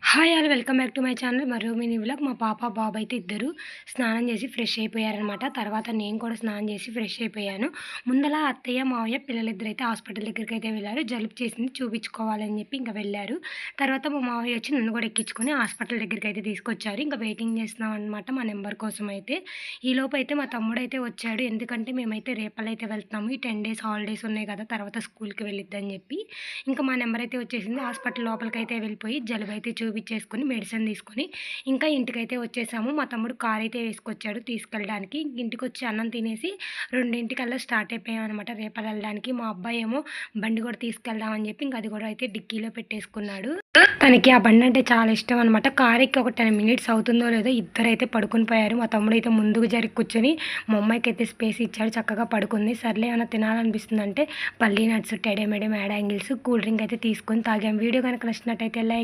Hi all welcome back to my channel. మరో mini vlog. మా పాప, బాబు అయితే ఇద్దరు స్నానం చేసి ఫ్రెష్ అయిపోయారనమాట. తర్వాత నేను కూడా స్నానం చేసి ఫ్రెష్ అయిపోయాను. ముందల అత్తయ్య, మావయ్య పిల్లలిద్దరైతే హాస్పిటల్ దగ్గరికైతే వెళ్లారు. జలుబు చేసింది చూపించుకోవాలని చెప్పి ఇంక వెళ్లారు. తర్వాత మా మావయ్య వచ్చి నన్ను కూడా ఎక్కించుకొని హాస్పిటల్ దగ్గరికైతే తీసుకొచ్చారు. ఇంకా వెయిటింగ్ చేస్తున్నాం అనమాట మా నెంబర్ కోసం అయితే. ఈలోపు అయితే మా తమ్ముడైతే వచ్చాడు. ఎందుకంటే మేమైతే రేపలైతే వెళ్తున్నాము. ఈ 10 డేస్ హాలిడేస్ ఉన్నాయి కదా, తర్వాత స్కూల్‌కి వెళ్ళిద్దని చెప్పి. ఇంకా మా నెంబర్ అయితే వచ్చేసింది. హాస్పిటల్ లోపలికైతే వెళ్ళిపోయి జలుబైతే చూపించేసుకొని మెడిసిన్ తీసుకొని ఇంకా ఇంటికైతే వచ్చేసాము. మా తమ్ముడు కార్ అయితే వేసుకొచ్చాడు తీసుకెళ్ళడానికి. ఇంటికొచ్చి అన్నం తినేసి 2:00కల్లా స్టార్ట్ అయిపోయామనమాట రేపటి వెళ్ళడానికి. మా అబ్బాయి ఏమో బండి కూడా తీసుకెళ్దామని చెప్పి ఇంకా అది కూడా అయితే డిక్కీలో పెట్టేసుకున్నాడు. తనకి ఆ బండి అంటే చాలా ఇష్టం అనమాట. కార్ ఎక్కి ఒక 10 మినిట్స్ అవుతుందో లేదో ఇద్దరైతే పడుకుని పోయారు. మా తమ్ముడు అయితే ముందుకు జరిగి కూర్చొని మా అమ్మాయికి అయితే స్పేస్ ఇచ్చాడు. చక్కగా పడుకుంది. సర్లే ఏమైనా తినాలనిపిస్తుందంటే పల్లీ నట్స్, టెడే మెడే, మ్యాడ్ యాంగిల్స్, కూల్ డ్రింక్ అయితే తీసుకొని తాగాం. వీడియో కనుక నచ్చినట్టయితే లైక్